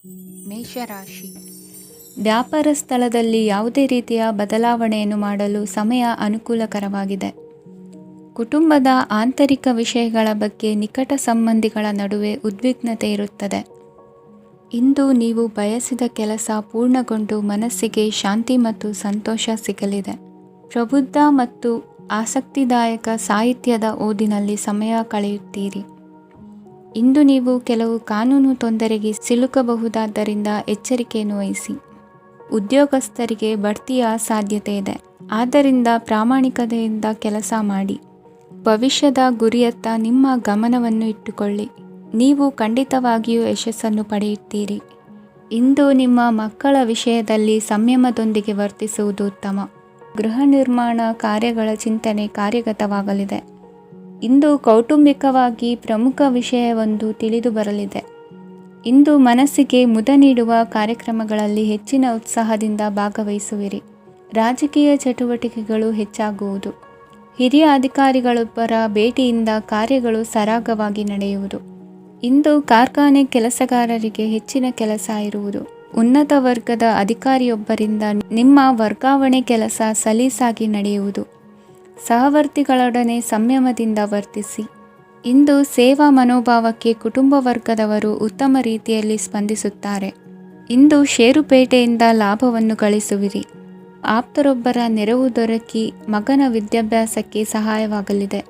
ಮೇಷರಾಶಿ. ವ್ಯಾಪಾರ ಸ್ಥಳದಲ್ಲಿ ಯಾವುದೇ ರೀತಿಯ ಬದಲಾವಣೆಯನ್ನು ಮಾಡಲು ಸಮಯ ಅನುಕೂಲಕರವಾಗಿದೆ. ಕುಟುಂಬದ ಆಂತರಿಕ ವಿಷಯಗಳ ಬಗ್ಗೆ ನಿಕಟ ಸಂಬಂಧಿಗಳ ನಡುವೆ ಉದ್ವಿಗ್ನತೆ ಇರುತ್ತದೆ. ಇಂದು ನೀವು ಬಯಸಿದ ಕೆಲಸ ಪೂರ್ಣಗೊಂಡು ಮನಸ್ಸಿಗೆ ಶಾಂತಿ ಮತ್ತು ಸಂತೋಷ ಸಿಗಲಿದೆ. ಪ್ರಬುದ್ಧ ಮತ್ತು ಆಸಕ್ತಿದಾಯಕ ಸಾಹಿತ್ಯದ ಓದಿನಲ್ಲಿ ಸಮಯ ಕಳೆಯುತ್ತೀರಿ. ಇಂದು ನೀವು ಕೆಲವು ಕಾನೂನು ತೊಂದರೆಗೆ ಸಿಲುಕಬಹುದಾದ್ದರಿಂದ ಎಚ್ಚರಿಕೆಯನ್ನು ವಹಿಸಿ. ಉದ್ಯೋಗಸ್ಥರಿಗೆ ಬಡ್ತಿಯ ಸಾಧ್ಯತೆ ಇದೆ, ಆದ್ದರಿಂದ ಪ್ರಾಮಾಣಿಕತೆಯಿಂದ ಕೆಲಸ ಮಾಡಿ. ಭವಿಷ್ಯದ ಗುರಿಯತ್ತ ನಿಮ್ಮ ಗಮನವನ್ನು ಇಟ್ಟುಕೊಳ್ಳಿ. ನೀವು ಖಂಡಿತವಾಗಿಯೂ ಯಶಸ್ಸನ್ನು ಪಡೆಯುತ್ತೀರಿ. ಇಂದು ನಿಮ್ಮ ಮಕ್ಕಳ ವಿಷಯದಲ್ಲಿ ಸಂಯಮದೊಂದಿಗೆ ವರ್ತಿಸುವುದು ಉತ್ತಮ. ಗೃಹ ನಿರ್ಮಾಣ ಕಾರ್ಯಗಳ ಚಿಂತನೆ ಕಾರ್ಯಗತವಾಗಲಿದೆ. ಇಂದು ಕೌಟುಂಬಿಕವಾಗಿ ಪ್ರಮುಖ ವಿಷಯವೊಂದು ತಿಳಿದು ಬರಲಿದೆ. ಇಂದು ಮನಸ್ಸಿಗೆ ಮುದ ನೀಡುವ ಕಾರ್ಯಕ್ರಮಗಳಲ್ಲಿ ಹೆಚ್ಚಿನ ಉತ್ಸಾಹದಿಂದ ಭಾಗವಹಿಸುವಿರಿ. ರಾಜಕೀಯ ಚಟುವಟಿಕೆಗಳು ಹೆಚ್ಚಾಗುವುದು. ಹಿರಿಯ ಅಧಿಕಾರಿಗಳೊಬ್ಬರ ಭೇಟಿಯಿಂದ ಕಾರ್ಯಗಳು ಸರಾಗವಾಗಿ ನಡೆಯುವುದು. ಇಂದು ಕಾರ್ಖಾನೆ ಕೆಲಸಗಾರರಿಗೆ ಹೆಚ್ಚಿನ ಕೆಲಸ ಇರುವುದು. ಉನ್ನತ ವರ್ಗದ ಅಧಿಕಾರಿಯೊಬ್ಬರಿಂದ ನಿಮ್ಮ ವರ್ಗಾವಣೆ ಕೆಲಸ ಸಲೀಸಾಗಿ ನಡೆಯುವುದು. ಸಹವರ್ತಿಗಳೊಡನೆ ಸಂಯಮದಿಂದ ವರ್ತಿಸಿ. ಇಂದು ಸೇವಾ ಮನೋಭಾವಕ್ಕೆ ಕುಟುಂಬ ವರ್ಗದವರು ಉತ್ತಮ ರೀತಿಯಲ್ಲಿ ಸ್ಪಂದಿಸುತ್ತಾರೆ. ಇಂದು ಷೇರುಪೇಟೆಯಿಂದ ಲಾಭವನ್ನು ಗಳಿಸುವಿರಿ. ಆಪ್ತರೊಬ್ಬರ ನೆರವು ದೊರಕಿ ಮಗನ ವಿದ್ಯಾಭ್ಯಾಸಕ್ಕೆ ಸಹಾಯವಾಗಲಿದೆ.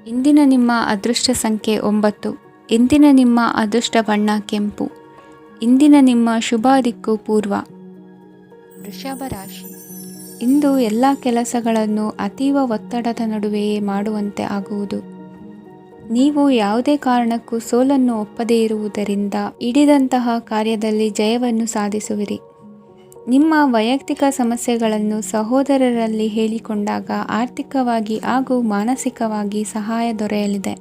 ಇಂದಿನ ನಿಮ್ಮ ಅದೃಷ್ಟ ಸಂಖ್ಯೆ 9. ಇಂದಿನ ನಿಮ್ಮ ಅದೃಷ್ಟ ಬಣ್ಣ ಕೆಂಪು. ಇಂದಿನ ನಿಮ್ಮ ಶುಭ ದಿಕ್ಕು ಪೂರ್ವ. ವೃಷಭ ರಾಶಿ. ಇಂದು ಎಲ್ಲ ಕೆಲಸಗಳನ್ನು ಅತೀವ ಒತ್ತಡದ ನಡುವೆಯೇ ಮಾಡುವಂತೆ ಆಗುವುದು. ನೀವು ಯಾವುದೇ ಕಾರಣಕ್ಕೂ ಸೋಲನ್ನು ಒಪ್ಪದೇ ಇರುವುದರಿಂದ ಹಿಡಿದಂತಹ ಕಾರ್ಯದಲ್ಲಿ ಜಯವನ್ನು ಸಾಧಿಸುವಿರಿ. ನಿಮ್ಮ ವೈಯಕ್ತಿಕ ಸಮಸ್ಯೆಗಳನ್ನು ಸಹೋದರರಲ್ಲಿ ಹೇಳಿಕೊಂಡಾಗ ಆರ್ಥಿಕವಾಗಿ ಹಾಗೂ ಮಾನಸಿಕವಾಗಿ ಸಹಾಯ ದೊರೆಯಲಿದೆ.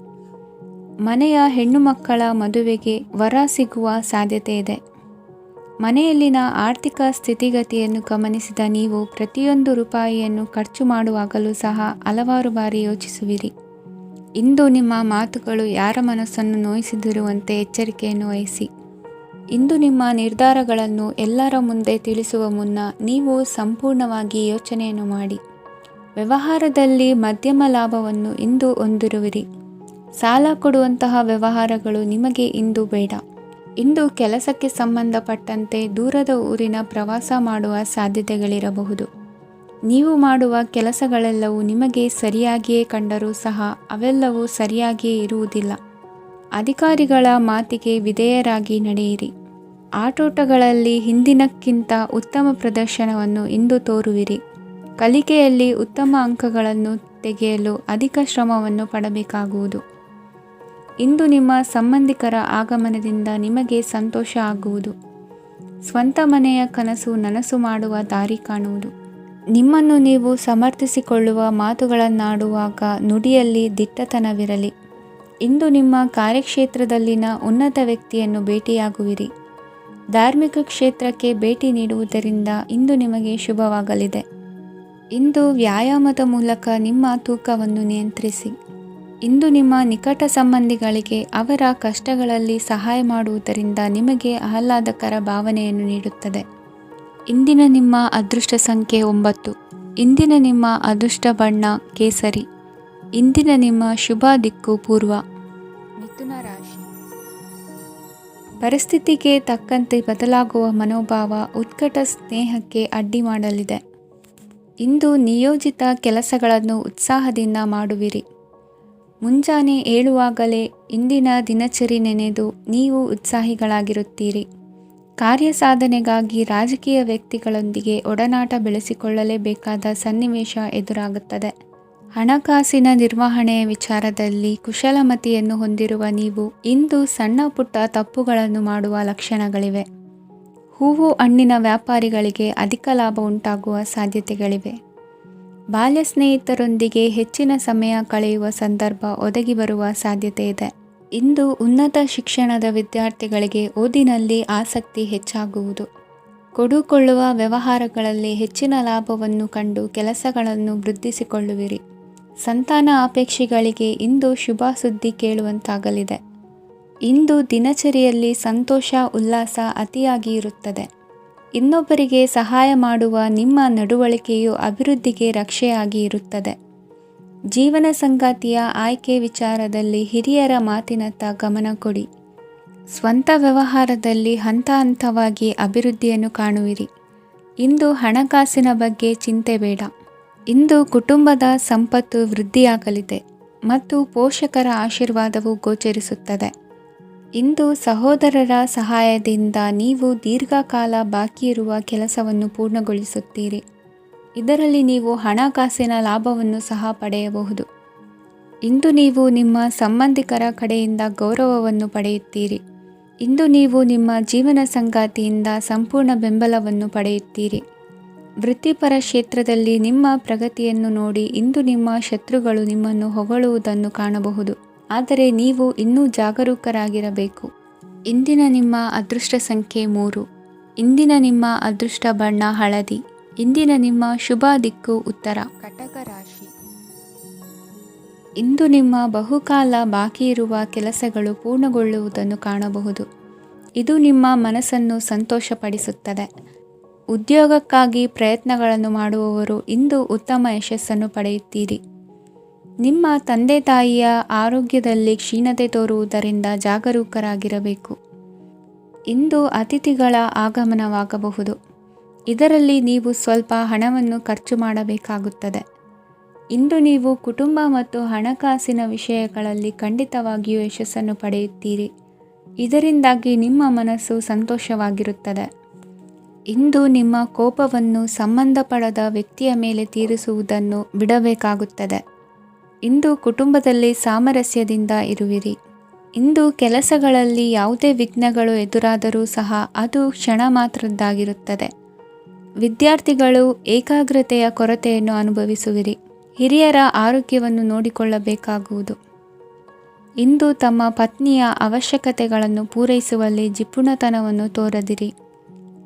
ಮನೆಯ ಹೆಣ್ಣು ಮಕ್ಕಳ ಮದುವೆಗೆ ವರ ಸಿಗುವ ಸಾಧ್ಯತೆ ಇದೆ. ಮನೆಯಲ್ಲಿನ ಆರ್ಥಿಕ ಸ್ಥಿತಿಗತಿಯನ್ನು ಗಮನಿಸಿದ ನೀವು ಪ್ರತಿಯೊಂದು ರೂಪಾಯಿಯನ್ನು ಖರ್ಚು ಮಾಡುವಾಗಲೂ ಸಹ ಹಲವಾರು ಬಾರಿ ಯೋಚಿಸುವಿರಿ. ಇಂದು ನಿಮ್ಮ ಮಾತುಗಳು ಯಾರ ಮನಸ್ಸನ್ನು ನೋಯಿಸಿದಿರುವಂತೆ ಎಚ್ಚರಿಕೆಯನ್ನು ವಹಿಸಿ. ಇಂದು ನಿಮ್ಮ ನಿರ್ಧಾರಗಳನ್ನು ಎಲ್ಲರ ಮುಂದೆ ತಿಳಿಸುವ ಮುನ್ನ ನೀವು ಸಂಪೂರ್ಣವಾಗಿ ಯೋಚನೆಯನ್ನು ಮಾಡಿ. ವ್ಯವಹಾರದಲ್ಲಿ ಮಧ್ಯಮ ಲಾಭವನ್ನು ಇಂದು ಹೊಂದಿರುವಿರಿ. ಸಾಲ ಕೊಡುವಂತಹ ವ್ಯವಹಾರಗಳು ನಿಮಗೆ ಇಂದು ಬೇಡ. ಇಂದು ಕೆಲಸಕ್ಕೆ ಸಂಬಂಧಪಟ್ಟಂತೆ ದೂರದ ಊರಿನ ಪ್ರವಾಸ ಮಾಡುವ ಸಾಧ್ಯತೆಗಳಿರಬಹುದು. ನೀವು ಮಾಡುವ ಕೆಲಸಗಳೆಲ್ಲವೂ ನಿಮಗೆ ಸರಿಯಾಗಿಯೇ ಕಂಡರೂ ಸಹ ಅವೆಲ್ಲವೂ ಸರಿಯಾಗಿಯೇ ಇರುವುದಿಲ್ಲ. ಅಧಿಕಾರಿಗಳ ಮಾತಿಗೆ ವಿಧೇಯರಾಗಿ ನಡೆಯಿರಿ. ಆಟೋಟಗಳಲ್ಲಿ ಹಿಂದಿನಕ್ಕಿಂತ ಉತ್ತಮ ಪ್ರದರ್ಶನವನ್ನು ಇಂದು ತೋರುವಿರಿ. ಕಲಿಕೆಯಲ್ಲಿ ಉತ್ತಮ ಅಂಕಗಳನ್ನು ತೆಗೆಯಲು ಅಧಿಕ ಶ್ರಮವನ್ನು ಪಡಬೇಕಾಗುವುದು. ಇಂದು ನಿಮ್ಮ ಸಂಬಂಧಿಕರ ಆಗಮನದಿಂದ ನಿಮಗೆ ಸಂತೋಷ ಆಗುವುದು. ಸ್ವಂತ ಮನೆಯ ಕನಸು ನನಸು ಮಾಡುವ ದಾರಿ ಕಾಣುವುದು. ನಿಮ್ಮನ್ನು ನೀವು ಸಮರ್ಥಿಸಿಕೊಳ್ಳುವ ಮಾತುಗಳನ್ನಾಡುವಾಗ ನುಡಿಯಲ್ಲಿ ದಿಟ್ಟತನವಿರಲಿ. ಇಂದು ನಿಮ್ಮ ಕಾರ್ಯಕ್ಷೇತ್ರದಲ್ಲಿನ ಉನ್ನತ ವ್ಯಕ್ತಿಯನ್ನು ಭೇಟಿಯಾಗುವಿರಿ. ಧಾರ್ಮಿಕ ಕ್ಷೇತ್ರಕ್ಕೆ ಭೇಟಿ ನೀಡುವುದರಿಂದ ಇಂದು ನಿಮಗೆ ಶುಭವಾಗಲಿದೆ. ಇಂದು ವ್ಯಾಯಾಮದ ಮೂಲಕ ನಿಮ್ಮ ತೂಕವನ್ನು ನಿಯಂತ್ರಿಸಿ. ಇಂದು ನಿಮ್ಮ ನಿಕಟ ಸಂಬಂಧಿಗಳಿಗೆ ಅವರ ಕಷ್ಟಗಳಲ್ಲಿ ಸಹಾಯ ಮಾಡುವುದರಿಂದ ನಿಮಗೆ ಆಹ್ಲಾದಕರ ಭಾವನೆಯನ್ನು ನೀಡುತ್ತದೆ. ಇಂದಿನ ನಿಮ್ಮ ಅದೃಷ್ಟ ಸಂಖ್ಯೆ 9. ಇಂದಿನ ನಿಮ್ಮ ಅದೃಷ್ಟ ಬಣ್ಣ ಕೇಸರಿ. ಇಂದಿನ ನಿಮ್ಮ ಶುಭ ದಿಕ್ಕು ಪೂರ್ವ. ಮಿಥುನ ರಾಶಿ. ಪರಿಸ್ಥಿತಿಗೆ ತಕ್ಕಂತೆ ಬದಲಾಗುವ ಮನೋಭಾವ ಉತ್ಕಟ ಸ್ನೇಹಕ್ಕೆ ಅಡ್ಡಿ ಮಾಡಲಿದೆ. ಇಂದು ನಿಯೋಜಿತ ಕೆಲಸಗಳನ್ನು ಉತ್ಸಾಹದಿಂದ ಮಾಡುವಿರಿ. ಮುಂಜಾನೆ ಏಳುವಾಗಲೇ ಇಂದಿನ ದಿನಚರಿ ನೆನೆದು ನೀವು ಉತ್ಸಾಹಿಗಳಾಗಿರುತ್ತೀರಿ. ಕಾರ್ಯಸಾಧನೆಗಾಗಿ ರಾಜಕೀಯ ವ್ಯಕ್ತಿಗಳೊಂದಿಗೆ ಒಡನಾಟ ಬೆಳೆಸಿಕೊಳ್ಳಲೇಬೇಕಾದ ಸನ್ನಿವೇಶ ಎದುರಾಗುತ್ತದೆ. ಹಣಕಾಸಿನ ನಿರ್ವಹಣೆಯ ವಿಚಾರದಲ್ಲಿ ಕುಶಲಮತಿಯನ್ನು ಹೊಂದಿರುವ ನೀವು ಇಂದು ಸಣ್ಣ ಪುಟ್ಟ ತಪ್ಪುಗಳನ್ನು ಮಾಡುವ ಲಕ್ಷಣಗಳಿವೆ. ಹೂವು ಹಣ್ಣಿನ ವ್ಯಾಪಾರಿಗಳಿಗೆ ಅಧಿಕ ಲಾಭ ಉಂಟಾಗುವ ಸಾಧ್ಯತೆಗಳಿವೆ. ಬಾಲ್ಯ ಸ್ನೇಹಿತರೊಂದಿಗೆ ಹೆಚ್ಚಿನ ಸಮಯ ಕಳೆಯುವ ಸಂದರ್ಭ ಒದಗಿ ಬರುವ ಸಾಧ್ಯತೆ ಇದೆ. ಇಂದು ಉನ್ನತ ಶಿಕ್ಷಣದ ವಿದ್ಯಾರ್ಥಿಗಳಿಗೆ ಓದಿನಲ್ಲಿ ಆಸಕ್ತಿ ಹೆಚ್ಚಾಗುವುದು. ಕೊಡುಕೊಳ್ಳುವ ವ್ಯವಹಾರಗಳಲ್ಲಿ ಹೆಚ್ಚಿನ ಲಾಭವನ್ನು ಕಂಡು ಕೆಲಸಗಳನ್ನು ವೃದ್ಧಿಸಿಕೊಳ್ಳುವಿರಿ. ಸಂತಾನ ಅಪೇಕ್ಷಿಗಳಿಗೆ ಇಂದು ಶುಭ ಸುದ್ದಿ ಕೇಳುವಂತಾಗಲಿದೆ. ಇಂದು ದಿನಚರಿಯಲ್ಲಿ ಸಂತೋಷ ಉಲ್ಲಾಸ ಅತಿಯಾಗಿ ಇರುತ್ತದೆ. ಇನ್ನೊಬ್ಬರಿಗೆ ಸಹಾಯ ಮಾಡುವ ನಿಮ್ಮ ನಡವಳಿಕೆಯು ಅಭಿವೃದ್ಧಿಗೆ ರಕ್ಷೆಯಾಗಿ ಇರುತ್ತದೆ. ಜೀವನ ಸಂಗಾತಿಯ ಆಯ್ಕೆ ವಿಚಾರದಲ್ಲಿ ಹಿರಿಯರ ಮಾತಿನತ್ತ ಗಮನ ಕೊಡಿ. ಸ್ವಂತ ವ್ಯವಹಾರದಲ್ಲಿ ಹಂತ ಹಂತವಾಗಿ ಅಭಿವೃದ್ಧಿಯನ್ನು ಕಾಣುವಿರಿ. ಇಂದು ಹಣಕಾಸಿನ ಬಗ್ಗೆ ಚಿಂತೆ ಬೇಡ. ಇಂದು ಕುಟುಂಬದ ಸಂಪತ್ತು ವೃದ್ಧಿಯಾಗಲಿದೆ ಮತ್ತು ಪೋಷಕರ ಆಶೀರ್ವಾದವು ಗೋಚರಿಸುತ್ತದೆ. ಇಂದು ಸಹೋದರರ ಸಹಾಯದಿಂದ ನೀವು ದೀರ್ಘಕಾಲ ಬಾಕಿ ಇರುವ ಕೆಲಸವನ್ನು ಪೂರ್ಣಗೊಳಿಸುತ್ತೀರಿ. ಇದರಲ್ಲಿ ನೀವು ಹಣಕಾಸಿನ ಲಾಭವನ್ನು ಸಹ ಪಡೆಯಬಹುದು. ಇಂದು ನೀವು ನಿಮ್ಮ ಸಂಬಂಧಿಕರ ಕಡೆಯಿಂದ ಗೌರವವನ್ನು ಪಡೆಯುತ್ತೀರಿ. ಇಂದು ನೀವು ನಿಮ್ಮ ಜೀವನ ಸಂಗಾತಿಯಿಂದ ಸಂಪೂರ್ಣ ಬೆಂಬಲವನ್ನು ಪಡೆಯುತ್ತೀರಿ. ವೃತ್ತಿಪರ ಕ್ಷೇತ್ರದಲ್ಲಿ ನಿಮ್ಮ ಪ್ರಗತಿಯನ್ನು ನೋಡಿ ಇಂದು ನಿಮ್ಮ ಶತ್ರುಗಳು ನಿಮ್ಮನ್ನು ಹೊಗಳುವುದನ್ನು ಕಾಣಬಹುದು. ಆದರೆ ನೀವು ಇನ್ನೂ ಜಾಗರೂಕರಾಗಿರಬೇಕು. ಇಂದಿನ ನಿಮ್ಮ ಅದೃಷ್ಟ ಸಂಖ್ಯೆ 3. ಇಂದಿನ ನಿಮ್ಮ ಅದೃಷ್ಟ ಬಣ್ಣ ಹಳದಿ. ಇಂದಿನ ನಿಮ್ಮ ಶುಭ ದಿಕ್ಕು ಉತ್ತರ. ಕಟಕ ರಾಶಿ. ಇಂದು ನಿಮ್ಮ ಬಹುಕಾಲ ಬಾಕಿ ಇರುವ ಕೆಲಸಗಳು ಪೂರ್ಣಗೊಳ್ಳುವುದನ್ನು ಕಾಣಬಹುದು. ಇದು ನಿಮ್ಮ ಮನಸ್ಸನ್ನು ಸಂತೋಷಪಡಿಸುತ್ತದೆ. ಉದ್ಯೋಗಕ್ಕಾಗಿ ಪ್ರಯತ್ನಗಳನ್ನು ಮಾಡುವವರು ಇಂದು ಉತ್ತಮ ಯಶಸ್ಸನ್ನು ಪಡೆಯುತ್ತೀರಿ. ನಿಮ್ಮ ತಂದೆ ತಾಯಿಯ ಆರೋಗ್ಯದಲ್ಲಿ ಕ್ಷೀಣತೆ ತೋರುವುದರಿಂದ ಜಾಗರೂಕರಾಗಿರಬೇಕು. ಇಂದು ಅತಿಥಿಗಳ ಆಗಮನವಾಗಬಹುದು. ಇದರಲ್ಲಿ ನೀವು ಸ್ವಲ್ಪ ಹಣವನ್ನು ಖರ್ಚು ಮಾಡಬೇಕಾಗುತ್ತದೆ. ಇಂದು ನೀವು ಕುಟುಂಬ ಮತ್ತು ಹಣಕಾಸಿನ ವಿಷಯಗಳಲ್ಲಿ ಖಂಡಿತವಾಗಿಯೂ ಯಶಸ್ಸನ್ನು ಪಡೆಯುತ್ತೀರಿ. ಇದರಿಂದಾಗಿ ನಿಮ್ಮ ಮನಸ್ಸು ಸಂತೋಷವಾಗಿರುತ್ತದೆ. ಇಂದು ನಿಮ್ಮ ಕೋಪವನ್ನು ಸಂಬಂಧಪಡದ ವ್ಯಕ್ತಿಯ ಮೇಲೆ ತೀರಿಸುವುದನ್ನು ಬಿಡಬೇಕಾಗುತ್ತದೆ. ಇಂದು ಕುಟುಂಬದಲ್ಲಿ ಸಾಮರಸ್ಯದಿಂದ ಇರುವಿರಿ. ಇಂದು ಕೆಲಸಗಳಲ್ಲಿ ಯಾವುದೇ ವಿಘ್ನಗಳು ಎದುರಾದರೂ ಸಹ ಅದು ಕ್ಷಣ ಮಾತ್ರದ್ದಾಗಿರುತ್ತದೆ. ವಿದ್ಯಾರ್ಥಿಗಳು ಏಕಾಗ್ರತೆಯ ಕೊರತೆಯನ್ನು ಅನುಭವಿಸುವಿರಿ. ಹಿರಿಯರ ಆರೋಗ್ಯವನ್ನು ನೋಡಿಕೊಳ್ಳಬೇಕಾಗುವುದು. ಇಂದು ತಮ್ಮ ಪತ್ನಿಯ ಅವಶ್ಯಕತೆಗಳನ್ನು ಪೂರೈಸುವಲ್ಲಿ ಜಿಪುಣತನವನ್ನು ತೋರದಿರಿ.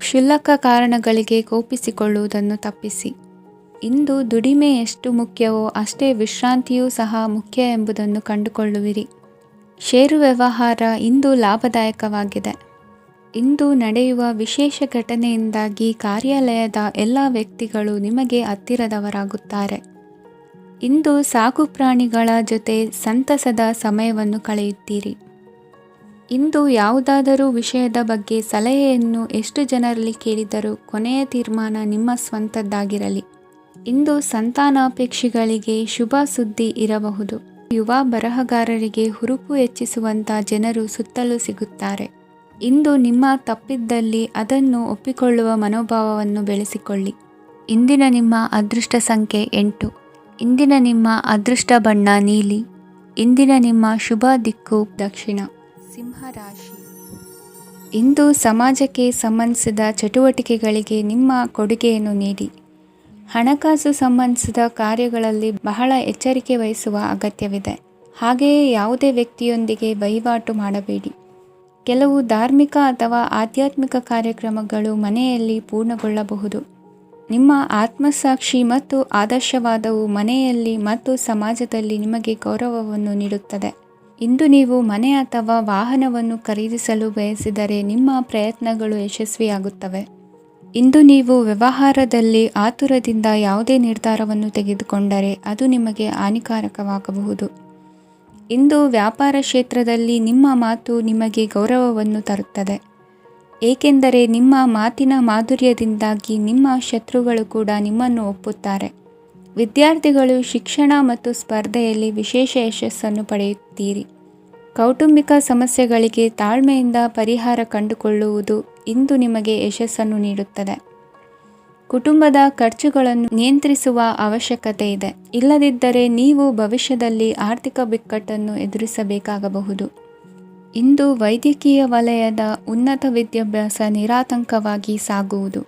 ಕ್ಷುಲ್ಲಕ ಕಾರಣಗಳಿಗೆ ಕೋಪಿಸಿಕೊಳ್ಳುವುದನ್ನು ತಪ್ಪಿಸಿ. ಇಂದು ದುಡಿಮೆ ಎಷ್ಟು ಮುಖ್ಯವೋ ಅಷ್ಟೇ ವಿಶ್ರಾಂತಿಯೂ ಸಹ ಮುಖ್ಯ ಎಂಬುದನ್ನು ಕಂಡುಕೊಳ್ಳುವಿರಿ. ಷೇರು ವ್ಯವಹಾರ ಇಂದು ಲಾಭದಾಯಕವಾಗಿದೆ. ಇಂದು ನಡೆಯುವ ವಿಶೇಷ ಘಟನೆಯಿಂದಾಗಿ ಕಾರ್ಯಾಲಯದ ಎಲ್ಲ ವ್ಯಕ್ತಿಗಳು ನಿಮಗೆ ಹತ್ತಿರದವರಾಗುತ್ತಾರೆ. ಇಂದು ಸಾಕುಪ್ರಾಣಿಗಳ ಜೊತೆ ಸಂತಸದ ಸಮಯವನ್ನು ಕಳೆಯುತ್ತೀರಿ. ಇಂದು ಯಾವುದಾದರೂ ವಿಷಯದ ಬಗ್ಗೆ ಸಲಹೆಯನ್ನು ಎಷ್ಟು ಜನರಲ್ಲಿ ಕೇಳಿದರೂ ಕೊನೆಯ ತೀರ್ಮಾನ ನಿಮ್ಮ ಸ್ವಂತದ್ದಾಗಿರಲಿ. ಇಂದು ಸಂತಾನಾಪೇಕ್ಷಿಗಳಿಗೆ ಶುಭ ಸುದ್ದಿ ಇರಬಹುದು. ಯುವ ಬರಹಗಾರರಿಗೆ ಹುರುಪು ಹೆಚ್ಚಿಸುವಂಥ ಜನರು ಸುತ್ತಲೂ ಸಿಗುತ್ತಾರೆ. ಇಂದು ನಿಮ್ಮ ತಪ್ಪಿದ್ದಲ್ಲಿ ಅದನ್ನು ಒಪ್ಪಿಕೊಳ್ಳುವ ಮನೋಭಾವವನ್ನು ಬೆಳೆಸಿಕೊಳ್ಳಿ. ಇಂದಿನ ನಿಮ್ಮ ಅದೃಷ್ಟ ಸಂಖ್ಯೆ 8. ಇಂದಿನ ನಿಮ್ಮ ಅದೃಷ್ಟ ಬಣ್ಣ ನೀಲಿ. ಇಂದಿನ ನಿಮ್ಮ ಶುಭ ದಿಕ್ಕು ದಕ್ಷಿಣ. ಸಿಂಹರಾಶಿ. ಇಂದು ಸಮಾಜಕ್ಕೆ ಸಂಬಂಧಿಸಿದ ಚಟುವಟಿಕೆಗಳಿಗೆ ನಿಮ್ಮ ಕೊಡುಗೆಯನ್ನು ನೀಡಿ. ಹಣಕಾಸು ಸಂಬಂಧಿಸಿದ ಕಾರ್ಯಗಳಲ್ಲಿ ಬಹಳ ಎಚ್ಚರಿಕೆ ವಹಿಸುವ ಅಗತ್ಯವಿದೆ. ಹಾಗೆಯೇ ಯಾವುದೇ ವ್ಯಕ್ತಿಯೊಂದಿಗೆ ವಹಿವಾಟು ಮಾಡಬೇಡಿ. ಕೆಲವು ಧಾರ್ಮಿಕ ಅಥವಾ ಆಧ್ಯಾತ್ಮಿಕ ಕಾರ್ಯಕ್ರಮಗಳು ಮನೆಯಲ್ಲಿ ಪೂರ್ಣಗೊಳ್ಳಬಹುದು. ನಿಮ್ಮ ಆತ್ಮಸಾಕ್ಷಿ ಮತ್ತು ಆದರ್ಶವಾದವು ಮನೆಯಲ್ಲಿ ಮತ್ತು ಸಮಾಜದಲ್ಲಿ ನಿಮಗೆ ಗೌರವವನ್ನು ನೀಡುತ್ತದೆ. ಇಂದು ನೀವು ಮನೆ ಅಥವಾ ವಾಹನವನ್ನು ಖರೀದಿಸಲು ಬಯಸಿದರೆ ನಿಮ್ಮ ಪ್ರಯತ್ನಗಳು ಯಶಸ್ವಿಯಾಗುತ್ತವೆ. ಇಂದು ನೀವು ವ್ಯವಹಾರದಲ್ಲಿ ಆತುರದಿಂದ ಯಾವುದೇ ನಿರ್ಧಾರವನ್ನು ತೆಗೆದುಕೊಂಡರೆ ಅದು ನಿಮಗೆ ಹಾನಿಕಾರಕವಾಗಬಹುದು. ಇಂದು ವ್ಯಾಪಾರ ಕ್ಷೇತ್ರದಲ್ಲಿ ನಿಮ್ಮ ಮಾತು ನಿಮಗೆ ಗೌರವವನ್ನು ತರುತ್ತದೆ. ಏಕೆಂದರೆ ನಿಮ್ಮ ಮಾತಿನ ಮಾಧುರ್ಯದಿಂದಾಗಿ ನಿಮ್ಮ ಶತ್ರುಗಳು ಕೂಡ ನಿಮ್ಮನ್ನು ಒಪ್ಪುತ್ತಾರೆ. ವಿದ್ಯಾರ್ಥಿಗಳು ಶಿಕ್ಷಣ ಮತ್ತು ಸ್ಪರ್ಧೆಯಲ್ಲಿ ವಿಶೇಷ ಯಶಸ್ಸನ್ನು ಪಡೆಯುತ್ತೀರಿ. ಕೌಟುಂಬಿಕ ಸಮಸ್ಯೆಗಳಿಗೆ ತಾಳ್ಮೆಯಿಂದ ಪರಿಹಾರ ಕಂಡುಕೊಳ್ಳುವುದು ಇಂದು ನಿಮಗೆ ಯಶಸ್ಸನ್ನು ನೀಡುತ್ತದೆ. ಕುಟುಂಬದ ಖರ್ಚುಗಳನ್ನು ನಿಯಂತ್ರಿಸುವ ಅವಶ್ಯಕತೆ ಇದೆ. ಇಲ್ಲದಿದ್ದರೆ ನೀವು ಭವಿಷ್ಯದಲ್ಲಿ ಆರ್ಥಿಕ ಬಿಕ್ಕಟ್ಟನ್ನು ಎದುರಿಸಬೇಕಾಗಬಹುದು. ಇಂದು ವೈದ್ಯಕೀಯ ವಲಯದ ಉನ್ನತ ವಿದ್ಯಾಭ್ಯಾಸ ನಿರಾತಂಕವಾಗಿ ಸಾಗುವುದು.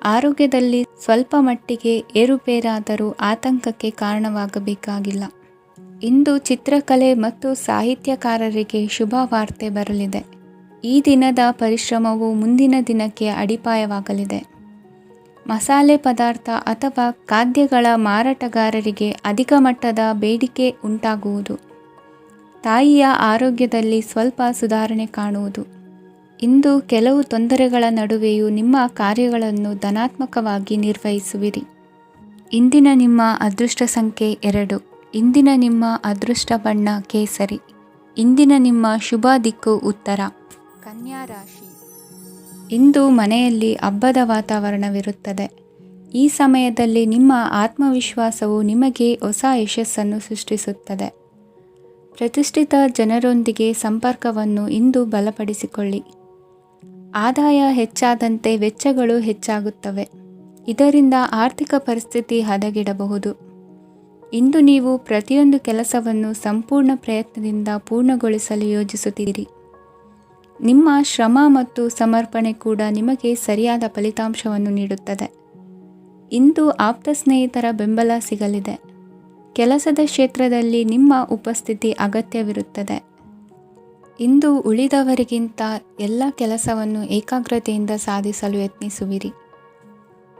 ಆರೋಗ್ಯದಲ್ಲಿ ಸ್ವಲ್ಪ ಮಟ್ಟಿಗೆ ಏರುಪೇರಾದರೂ ಆತಂಕಕ್ಕೆ ಕಾರಣವಾಗಬೇಕಾಗಿಲ್ಲ. ಇಂದು ಚಿತ್ರಕಲೆ ಮತ್ತು ಸಾಹಿತ್ಯಕಾರರಿಗೆ ಶುಭ ವಾರ್ತೆ ಬರಲಿದೆ. ಈ ದಿನದ ಪರಿಶ್ರಮವು ಮುಂದಿನ ದಿನಕ್ಕೆ ಅಡಿಪಾಯವಾಗಲಿದೆ. ಮಸಾಲೆ ಪದಾರ್ಥ ಅಥವಾ ಖಾದ್ಯಗಳ ಮಾರಾಟಗಾರರಿಗೆ ಅಧಿಕ ಮಟ್ಟದ ಬೇಡಿಕೆ ಉಂಟಾಗುವುದು. ತಾಯಿಯ ಆರೋಗ್ಯದಲ್ಲಿ ಸ್ವಲ್ಪ ಸುಧಾರಣೆ ಕಾಣುವುದು. ಇಂದು ಕೆಲವು ತೊಂದರೆಗಳ ನಡುವೆಯೂ ನಿಮ್ಮ ಕಾರ್ಯಗಳನ್ನು ಧನಾತ್ಮಕವಾಗಿ ನಿರ್ವಹಿಸುವಿರಿ. ಇಂದಿನ ನಿಮ್ಮ ಅದೃಷ್ಟ ಸಂಖ್ಯೆ 2. ಇಂದಿನ ನಿಮ್ಮ ಅದೃಷ್ಟ ಬಣ್ಣ ಕೇಸರಿ. ಇಂದಿನ ನಿಮ್ಮ ಶುಭ ದಿಕ್ಕು ಉತ್ತರ. ಕನ್ಯಾ ರಾಶಿ. ಇಂದು ಮನೆಯಲ್ಲಿ ಹಬ್ಬದ ವಾತಾವರಣವಿರುತ್ತದೆ. ಈ ಸಮಯದಲ್ಲಿ ನಿಮ್ಮ ಆತ್ಮವಿಶ್ವಾಸವು ನಿಮಗೆ ಹೊಸ ಯಶಸ್ಸನ್ನು ಸೃಷ್ಟಿಸುತ್ತದೆ. ಪ್ರತಿಷ್ಠಿತ ಜನರೊಂದಿಗೆ ಸಂಪರ್ಕವನ್ನು ಇಂದು ಬಲಪಡಿಸಿಕೊಳ್ಳಿ. ಆದಾಯ ಹೆಚ್ಚಾದಂತೆ ವೆಚ್ಚಗಳು ಹೆಚ್ಚಾಗುತ್ತವೆ. ಇದರಿಂದ ಆರ್ಥಿಕ ಪರಿಸ್ಥಿತಿ ಹದಗೆಡಬಹುದು. ಇಂದು ನೀವು ಪ್ರತಿಯೊಂದು ಕೆಲಸವನ್ನು ಸಂಪೂರ್ಣ ಪ್ರಯತ್ನದಿಂದ ಪೂರ್ಣಗೊಳಿಸಲು ಯೋಜಿಸುತ್ತೀರಿ. ನಿಮ್ಮ ಶ್ರಮ ಮತ್ತು ಸಮರ್ಪಣೆ ಕೂಡ ನಿಮಗೆ ಸರಿಯಾದ ಫಲಿತಾಂಶವನ್ನು ನೀಡುತ್ತದೆ. ಇಂದು ಆಪ್ತ ಸ್ನೇಹಿತರ ಬೆಂಬಲ ಸಿಗಲಿದೆ. ಕೆಲಸದ ಕ್ಷೇತ್ರದಲ್ಲಿ ನಿಮ್ಮ ಉಪಸ್ಥಿತಿ ಅಗತ್ಯವಿರುತ್ತದೆ. ಇಂದು ಉಳಿದವರಿಗಿಂತ ಎಲ್ಲ ಕೆಲಸವನ್ನು ಏಕಾಗ್ರತೆಯಿಂದ ಸಾಧಿಸಲು ಯತ್ನಿಸುವಿರಿ.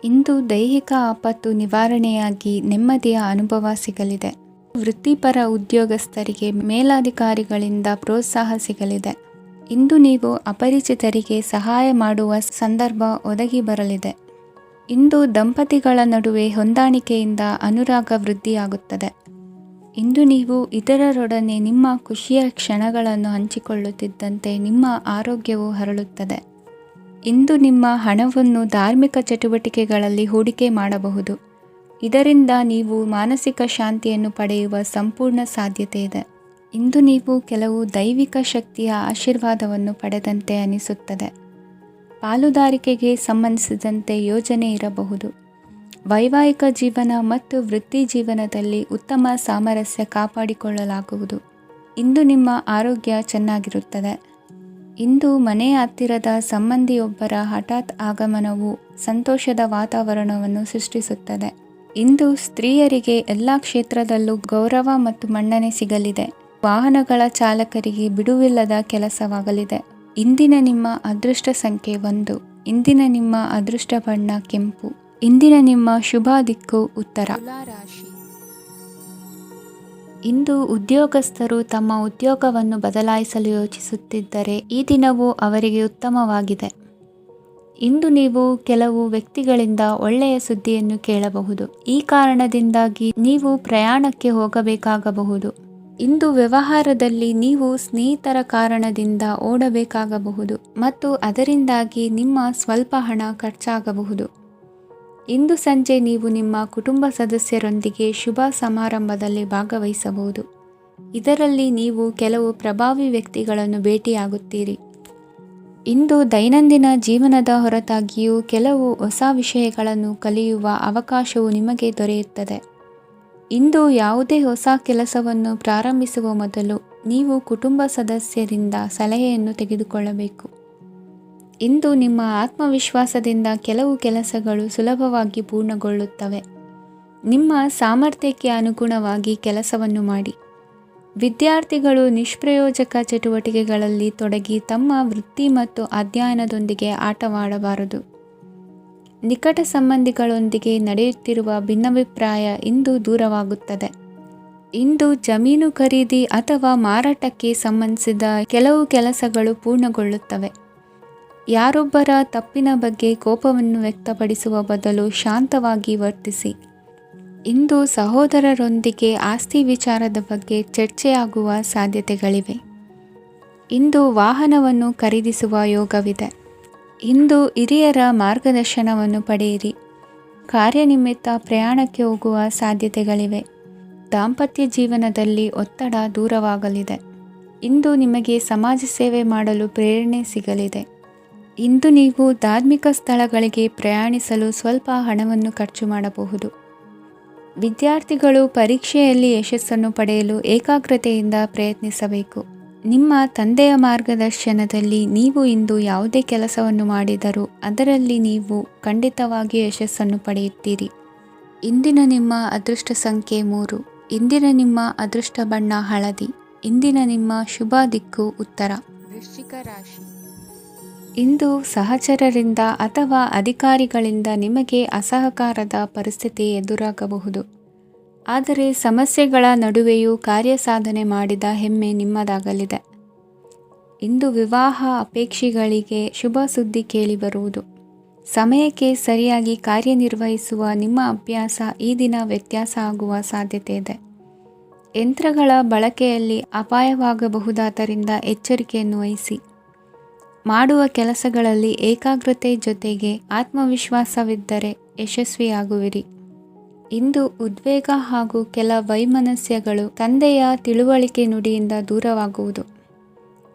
ಇಂದು ದೈಹಿಕ ಆಪತ್ತು ನಿವಾರಣೆಯಾಗಿ ನೆಮ್ಮದಿಯ ಅನುಭವ ಸಿಗಲಿದೆ. ವೃತ್ತಿಪರ ಉದ್ಯೋಗಸ್ಥರಿಗೆ ಮೇಲಾಧಿಕಾರಿಗಳಿಂದ ಪ್ರೋತ್ಸಾಹ ಸಿಗಲಿದೆ. ಇಂದು ನೀವು ಅಪರಿಚಿತರಿಗೆ ಸಹಾಯ ಮಾಡುವ ಸಂದರ್ಭ ಒದಗಿ ಬರಲಿದೆ. ಇಂದು ದಂಪತಿಗಳ ನಡುವೆ ಹೊಂದಾಣಿಕೆಯಿಂದ ಅನುರಾಗ ವೃದ್ಧಿಯಾಗುತ್ತದೆ. ಇಂದು ನೀವು ಇತರರೊಡನೆ ನಿಮ್ಮ ಖುಷಿಯ ಕ್ಷಣಗಳನ್ನು ಹಂಚಿಕೊಳ್ಳುತ್ತಿದ್ದಂತೆ ನಿಮ್ಮ ಆರೋಗ್ಯವು ಹರಳುತ್ತದೆ. ಇಂದು ನಿಮ್ಮ ಹಣವನ್ನು ಧಾರ್ಮಿಕ ಚಟುವಟಿಕೆಗಳಲ್ಲಿ ಹೂಡಿಕೆ ಮಾಡಬಹುದು. ಇದರಿಂದ ನೀವು ಮಾನಸಿಕ ಶಾಂತಿಯನ್ನು ಪಡೆಯುವ ಸಂಪೂರ್ಣ ಸಾಧ್ಯತೆ ಇದೆ. ಇಂದು ನೀವು ಕೆಲವು ದೈವಿಕ ಶಕ್ತಿಯ ಆಶೀರ್ವಾದವನ್ನು ಪಡೆದಂತೆ ಅನಿಸುತ್ತದೆ. ಪಾಲುದಾರಿಕೆಗೆ ಸಂಬಂಧಿಸಿದಂತೆ ಯೋಜನೆ ಇರಬಹುದು. ವೈವಾಹಿಕ ಜೀವನ ಮತ್ತು ವೃತ್ತಿ ಜೀವನದಲ್ಲಿ ಉತ್ತಮ ಸಾಮರಸ್ಯ ಕಾಪಾಡಿಕೊಳ್ಳಲಾಗುವುದು. ಇಂದು ನಿಮ್ಮ ಆರೋಗ್ಯ ಚೆನ್ನಾಗಿರುತ್ತದೆ. ಇಂದು ಮನೆಯ ಹತ್ತಿರದ ಸಂಬಂಧಿಯೊಬ್ಬರ ಹಠಾತ್ ಆಗಮನವು ಸಂತೋಷದ ವಾತಾವರಣವನ್ನು ಸೃಷ್ಟಿಸುತ್ತದೆ. ಇಂದು ಸ್ತ್ರೀಯರಿಗೆ ಎಲ್ಲ ಕ್ಷೇತ್ರದಲ್ಲೂ ಗೌರವ ಮತ್ತು ಮನ್ನಣೆ ಸಿಗಲಿದೆ. ವಾಹನಗಳ ಚಾಲಕರಿಗೆ ಬಿಡುವಿಲ್ಲದ ಕೆಲಸವಾಗಲಿದೆ. ಇಂದಿನ ನಿಮ್ಮ ಅದೃಷ್ಟ ಸಂಖ್ಯೆ 1. ಇಂದಿನ ನಿಮ್ಮ ಅದೃಷ್ಟ ಬಣ್ಣ ಕೆಂಪು. ಇಂದಿನ ನಿಮ್ಮ ಶುಭ ದಿಕ್ಕು ಉತ್ತರ. ತುಲಾ ರಾಶಿ. ಇಂದು ಉದ್ಯೋಗಸ್ಥರು ತಮ್ಮ ಉದ್ಯೋಗವನ್ನು ಬದಲಾಯಿಸಲು ಯೋಚಿಸುತ್ತಿದ್ದರೆ ಈ ದಿನವೂ ಅವರಿಗೆ ಉತ್ತಮವಾಗಿದೆ. ಇಂದು ನೀವು ಕೆಲವು ವ್ಯಕ್ತಿಗಳಿಂದ ಒಳ್ಳೆಯ ಸುದ್ದಿಯನ್ನು ಕೇಳಬಹುದು. ಈ ಕಾರಣದಿಂದಾಗಿ ನೀವು ಪ್ರಯಾಣಕ್ಕೆ ಹೋಗಬೇಕಾಗಬಹುದು. ಇಂದು ವ್ಯವಹಾರದಲ್ಲಿ ನೀವು ಸ್ನೇಹಿತರ ಕಾರಣದಿಂದ ಓಡಬೇಕಾಗಬಹುದು ಮತ್ತು ಅದರಿಂದಾಗಿ ನಿಮ್ಮ ಸ್ವಲ್ಪ ಹಣ ಖರ್ಚಾಗಬಹುದು. ಇಂದು ಸಂಜೆ ನೀವು ನಿಮ್ಮ ಕುಟುಂಬ ಸದಸ್ಯರೊಂದಿಗೆ ಶುಭ ಸಮಾರಂಭದಲ್ಲಿ ಭಾಗವಹಿಸಬಹುದು. ಇದರಲ್ಲಿ ನೀವು ಕೆಲವು ಪ್ರಭಾವಿ ವ್ಯಕ್ತಿಗಳನ್ನು ಭೇಟಿಯಾಗುತ್ತೀರಿ. ಇಂದು ದೈನಂದಿನ ಜೀವನದ ಹೊರತಾಗಿಯೂ ಕೆಲವು ಹೊಸ ವಿಷಯಗಳನ್ನು ಕಲಿಯುವ ಅವಕಾಶವು ನಿಮಗೆ ದೊರೆಯುತ್ತದೆ. ಇಂದು ಯಾವುದೇ ಹೊಸ ಕೆಲಸವನ್ನು ಪ್ರಾರಂಭಿಸುವ ಮೊದಲು ನೀವು ಕುಟುಂಬ ಸದಸ್ಯರಿಂದ ಸಲಹೆಯನ್ನು ತೆಗೆದುಕೊಳ್ಳಬೇಕು. ಇಂದು ನಿಮ್ಮ ಆತ್ಮವಿಶ್ವಾಸದಿಂದ ಕೆಲವು ಕೆಲಸಗಳು ಸುಲಭವಾಗಿ ಪೂರ್ಣಗೊಳ್ಳುತ್ತವೆ. ನಿಮ್ಮ ಸಾಮರ್ಥ್ಯಕ್ಕೆ ಅನುಗುಣವಾಗಿ ಕೆಲಸವನ್ನು ಮಾಡಿ. ವಿದ್ಯಾರ್ಥಿಗಳು ನಿಷ್ಪ್ರಯೋಜಕ ಚಟುವಟಿಕೆಗಳಲ್ಲಿ ತೊಡಗಿ ತಮ್ಮ ವೃತ್ತಿ ಮತ್ತು ಅಧ್ಯಯನದೊಂದಿಗೆ ಆಟವಾಡಬಾರದು. ನಿಕಟ ಸಂಬಂಧಿಗಳೊಂದಿಗೆ ನಡೆಯುತ್ತಿರುವ ಭಿನ್ನಾಭಿಪ್ರಾಯ ಇಂದು ದೂರವಾಗುತ್ತದೆ. ಇಂದು ಜಮೀನು ಖರೀದಿ ಅಥವಾ ಮಾರಾಟಕ್ಕೆ ಸಂಬಂಧಿಸಿದ ಕೆಲವು ಕೆಲಸಗಳು ಪೂರ್ಣಗೊಳ್ಳುತ್ತವೆ. ಯಾರೊಬ್ಬರ ತಪ್ಪಿನ ಬಗ್ಗೆ ಕೋಪವನ್ನು ವ್ಯಕ್ತಪಡಿಸುವ ಬದಲು ಶಾಂತವಾಗಿ ವರ್ತಿಸಿ. ಇಂದು ಸಹೋದರರೊಂದಿಗೆ ಆಸ್ತಿ ವಿಚಾರದ ಬಗ್ಗೆ ಚರ್ಚೆಯಾಗುವ ಸಾಧ್ಯತೆಗಳಿವೆ. ಇಂದು ವಾಹನವನ್ನು ಖರೀದಿಸುವ ಯೋಗವಿದೆ. ಇಂದು ಹಿರಿಯರ ಮಾರ್ಗದರ್ಶನವನ್ನು ಪಡೆಯಿರಿ. ಕಾರ್ಯನಿಮಿತ್ತ ಪ್ರಯಾಣಕ್ಕೆ ಹೋಗುವ ಸಾಧ್ಯತೆಗಳಿವೆ. ದಾಂಪತ್ಯ ಜೀವನದಲ್ಲಿ ಒತ್ತಡ ದೂರವಾಗಲಿದೆ. ಇಂದು ನಿಮಗೆ ಸಮಾಜ ಸೇವೆ ಮಾಡಲು ಪ್ರೇರಣೆ ಸಿಗಲಿದೆ. ಇಂದು ನೀವು ಧಾರ್ಮಿಕ ಸ್ಥಳಗಳಿಗೆ ಪ್ರಯಾಣಿಸಲು ಸ್ವಲ್ಪ ಹಣವನ್ನು ಖರ್ಚು ಮಾಡಬಹುದು. ವಿದ್ಯಾರ್ಥಿಗಳು ಪರೀಕ್ಷೆಯಲ್ಲಿ ಯಶಸ್ಸನ್ನು ಪಡೆಯಲು ಏಕಾಗ್ರತೆಯಿಂದ ಪ್ರಯತ್ನಿಸಬೇಕು. ನಿಮ್ಮ ತಂದೆಯ ಮಾರ್ಗದರ್ಶನದಲ್ಲಿ ನೀವು ಇಂದು ಯಾವುದೇ ಕೆಲಸವನ್ನು ಮಾಡಿದರೂ ಅದರಲ್ಲಿ ನೀವು ಖಂಡಿತವಾಗಿಯೂ ಯಶಸ್ಸನ್ನು ಪಡೆಯುತ್ತೀರಿ. ಇಂದಿನ ನಿಮ್ಮ ಅದೃಷ್ಟ ಸಂಖ್ಯೆ 3. ಇಂದಿನ ನಿಮ್ಮ ಅದೃಷ್ಟ ಬಣ್ಣ ಹಳದಿ. ಇಂದಿನ ನಿಮ್ಮ ಶುಭ ದಿಕ್ಕು ಉತ್ತರ. ವೃಶ್ಚಿಕ ರಾಶಿ. ಇಂದು ಸಹಚರರಿಂದ ಅಥವಾ ಅಧಿಕಾರಿಗಳಿಂದ ನಿಮಗೆ ಅಸಹಕಾರದ ಪರಿಸ್ಥಿತಿ ಎದುರಾಗಬಹುದು. ಆದರೆ ಸಮಸ್ಯೆಗಳ ನಡುವೆಯೂ ಕಾರ್ಯಸಾಧನೆ ಮಾಡಿದ ಹೆಮ್ಮೆ ನಿಮ್ಮದಾಗಲಿದೆ. ಇಂದು ವಿವಾಹ ಅಪೇಕ್ಷಿಗಳಿಗೆ ಶುಭ ಸುದ್ದಿ ಕೇಳಿಬರುವುದು. ಸಮಯಕ್ಕೆ ಸರಿಯಾಗಿ ಕಾರ್ಯನಿರ್ವಹಿಸುವ ನಿಮ್ಮ ಅಭ್ಯಾಸ ಈ ದಿನ ವ್ಯತ್ಯಾಸ ಆಗುವ ಸಾಧ್ಯತೆ ಇದೆ. ಯಂತ್ರಗಳ ಬಳಕೆಯಲ್ಲಿ ಅಪಾಯವಾಗಬಹುದಾದ್ದರಿಂದ ಎಚ್ಚರಿಕೆಯನ್ನು ವಹಿಸಿ. ಮಾಡುವ ಕೆಲಸಗಳಲ್ಲಿ ಏಕಾಗ್ರತೆ ಜೊತೆಗೆ ಆತ್ಮವಿಶ್ವಾಸವಿದ್ದರೆ ಯಶಸ್ವಿಯಾಗುವಿರಿ. ಇಂದು ಉದ್ವೇಗ ಹಾಗೂ ಕೆಲ ವೈಮನಸ್ಯಗಳು ತಂದೆಯ ತಿಳುವಳಿಕೆ ನುಡಿಯಿಂದ ದೂರವಾಗುವುದು.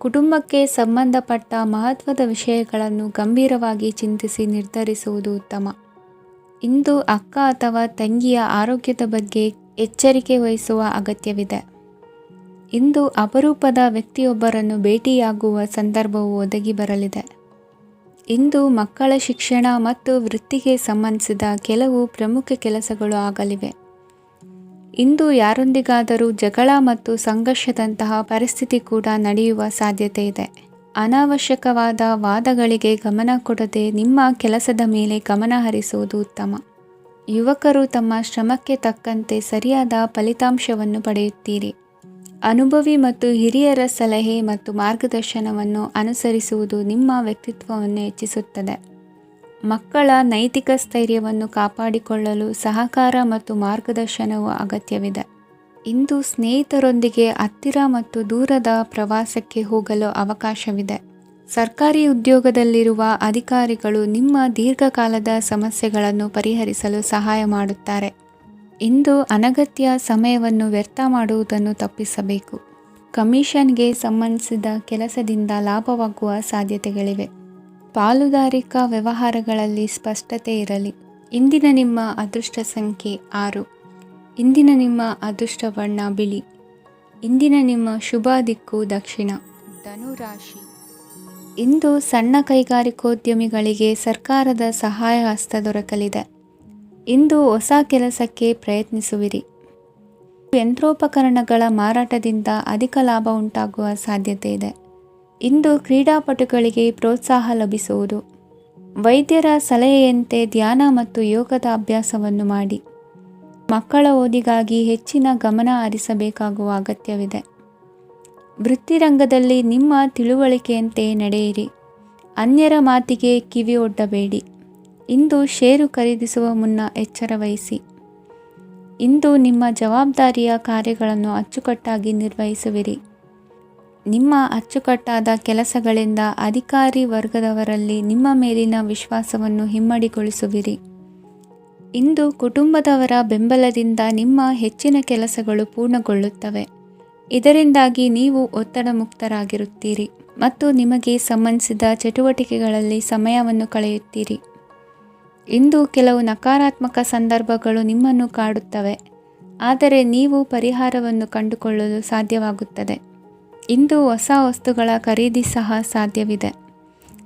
ಕುಟುಂಬಕ್ಕೆ ಸಂಬಂಧಪಟ್ಟ ಮಹತ್ವದ ವಿಷಯಗಳನ್ನು ಗಂಭೀರವಾಗಿ ಚಿಂತಿಸಿ ನಿರ್ಧರಿಸುವುದು ಉತ್ತಮ. ಇಂದು ಅಕ್ಕ ಅಥವಾ ತಂಗಿಯ ಆರೋಗ್ಯದ ಬಗ್ಗೆ ಎಚ್ಚರಿಕೆ ವಹಿಸುವ ಅಗತ್ಯವಿದೆ. ಇಂದು ಅಪರೂಪದ ವ್ಯಕ್ತಿಯೊಬ್ಬರನ್ನು ಭೇಟಿಯಾಗುವ ಸಂದರ್ಭವು ಒದಗಿ ಬರಲಿದೆ. ಇಂದು ಮಕ್ಕಳ ಶಿಕ್ಷಣ ಮತ್ತು ವೃತ್ತಿಗೆ ಸಂಬಂಧಿಸಿದ ಕೆಲವು ಪ್ರಮುಖ ಕೆಲಸಗಳು ಆಗಲಿವೆ. ಇಂದು ಯಾರೊಂದಿಗಾದರೂ ಜಗಳ ಮತ್ತು ಸಂಘರ್ಷದಂತಹ ಪರಿಸ್ಥಿತಿ ಕೂಡ ನಡೆಯುವ ಸಾಧ್ಯತೆ ಇದೆ. ಅನಾವಶ್ಯಕವಾದ ವಾದಗಳಿಗೆ ಗಮನ ಕೊಡದೆ ನಿಮ್ಮ ಕೆಲಸದ ಮೇಲೆ ಗಮನ ಹರಿಸುವುದು ಉತ್ತಮ. ಯುವಕರು ತಮ್ಮ ಶ್ರಮಕ್ಕೆ ತಕ್ಕಂತೆ ಸರಿಯಾದ ಫಲಿತಾಂಶವನ್ನು ಪಡೆಯುತ್ತೀರಿ. ಅನುಭವಿ ಮತ್ತು ಹಿರಿಯರ ಸಲಹೆ ಮತ್ತು ಮಾರ್ಗದರ್ಶನವನ್ನು ಅನುಸರಿಸುವುದು ನಿಮ್ಮ ವ್ಯಕ್ತಿತ್ವವನ್ನು ಹೆಚ್ಚಿಸುತ್ತದೆ. ಮಕ್ಕಳ ನೈತಿಕ ಸ್ಥೈರ್ಯವನ್ನು ಕಾಪಾಡಿಕೊಳ್ಳಲು ಸಹಕಾರ ಮತ್ತು ಮಾರ್ಗದರ್ಶನವು ಅಗತ್ಯವಿದೆ. ಇಂದು ಸ್ನೇಹಿತರೊಂದಿಗೆ ಹತ್ತಿರ ಮತ್ತು ದೂರದ ಪ್ರವಾಸಕ್ಕೆ ಹೋಗಲು ಅವಕಾಶವಿದೆ. ಸರ್ಕಾರಿ ಉದ್ಯೋಗದಲ್ಲಿರುವ ಅಧಿಕಾರಿಗಳು ನಿಮ್ಮ ದೀರ್ಘಕಾಲದ ಸಮಸ್ಯೆಗಳನ್ನು ಪರಿಹರಿಸಲು ಸಹಾಯ ಮಾಡುತ್ತಾರೆ. ಇಂದು ಅನಗತ್ಯ ಸಮಯವನ್ನು ವ್ಯರ್ಥ ಮಾಡುವುದನ್ನು ತಪ್ಪಿಸಬೇಕು. ಕಮಿಷನ್ಗೆ ಸಂಬಂಧಿಸಿದ ಕೆಲಸದಿಂದ ಲಾಭವಾಗುವ ಸಾಧ್ಯತೆಗಳಿವೆ. ಪಾಲುದಾರಿಕಾ ವ್ಯವಹಾರಗಳಲ್ಲಿ ಸ್ಪಷ್ಟತೆ ಇರಲಿ. ಇಂದಿನ ನಿಮ್ಮ ಅದೃಷ್ಟ ಸಂಖ್ಯೆ 6. ಇಂದಿನ ನಿಮ್ಮ ಅದೃಷ್ಟ ಬಣ್ಣ ಬಿಳಿ. ಇಂದಿನ ನಿಮ್ಮ ಶುಭ ದಿಕ್ಕು ದಕ್ಷಿಣ. ಧನುರಾಶಿ. ಇಂದು ಸಣ್ಣ ಕೈಗಾರಿಕೋದ್ಯಮಿಗಳಿಗೆ ಸರ್ಕಾರದ ಸಹಾಯ ಹಸ್ತ ದೊರಕಲಿದೆ. ಇಂದು ಹೊಸ ಕೆಲಸಕ್ಕೆ ಪ್ರಯತ್ನಿಸುವಿರಿ. ಯಂತ್ರೋಪಕರಣಗಳ ಮಾರಾಟದಿಂದ ಅಧಿಕ ಲಾಭ ಉಂಟಾಗುವ ಸಾಧ್ಯತೆ ಇದೆ. ಇಂದು ಕ್ರೀಡಾಪಟುಗಳಿಗೆ ಪ್ರೋತ್ಸಾಹ ಲಭಿಸುವುದು. ವೈದ್ಯರ ಸಲಹೆಯಂತೆ ಧ್ಯಾನ ಮತ್ತು ಯೋಗದ ಅಭ್ಯಾಸವನ್ನು ಮಾಡಿ. ಮಕ್ಕಳ ಓದಿಗಾಗಿ ಹೆಚ್ಚಿನ ಗಮನ ಹರಿಸಬೇಕಾಗುವ ಅಗತ್ಯವಿದೆ. ವೃತ್ತಿರಂಗದಲ್ಲಿ ನಿಮ್ಮ ತಿಳುವಳಿಕೆಯಂತೆ ನಡೆಯಿರಿ. ಅನ್ಯರ ಮಾತಿಗೆ ಕಿವಿ ಒಡ್ಡಬೇಡಿ. ಇಂದು ಷೇರು ಖರೀದಿಸುವ ಮುನ್ನ ಎಚ್ಚರ ವಹಿಸಿ. ಇಂದು ನಿಮ್ಮ ಜವಾಬ್ದಾರಿಯ ಕಾರ್ಯಗಳನ್ನು ಅಚ್ಚುಕಟ್ಟಾಗಿ ನಿರ್ವಹಿಸುವಿರಿ. ನಿಮ್ಮ ಅಚ್ಚುಕಟ್ಟಾದ ಕೆಲಸಗಳಿಂದ ಅಧಿಕಾರಿ ವರ್ಗದವರಲ್ಲಿ ನಿಮ್ಮ ಮೇಲಿನ ವಿಶ್ವಾಸವನ್ನು ಇಮ್ಮಡಿಗೊಳಿಸುವಿರಿ. ಇಂದು ಕುಟುಂಬದವರ ಬೆಂಬಲದಿಂದ ನಿಮ್ಮ ಹೆಚ್ಚಿನ ಕೆಲಸಗಳು ಪೂರ್ಣಗೊಳ್ಳುತ್ತವೆ. ಇದರಿಂದಾಗಿ ನೀವು ಒತ್ತಡ ಮುಕ್ತರಾಗಿರುತ್ತೀರಿ ಮತ್ತು ನಿಮಗೆ ಸಂಬಂಧಿಸಿದ ಚಟುವಟಿಕೆಗಳಲ್ಲಿ ಸಮಯವನ್ನು ಕಳೆಯುತ್ತೀರಿ. ಇಂದು ಕೆಲವು ನಕಾರಾತ್ಮಕ ಸಂದರ್ಭಗಳು ನಿಮ್ಮನ್ನು ಕಾಡುತ್ತವೆ, ಆದರೆ ನೀವು ಪರಿಹಾರವನ್ನು ಕಂಡುಕೊಳ್ಳಲು ಸಾಧ್ಯವಾಗುತ್ತದೆ. ಇಂದು ಹೊಸ ವಸ್ತುಗಳ ಖರೀದಿ ಸಹ ಸಾಧ್ಯವಿದೆ.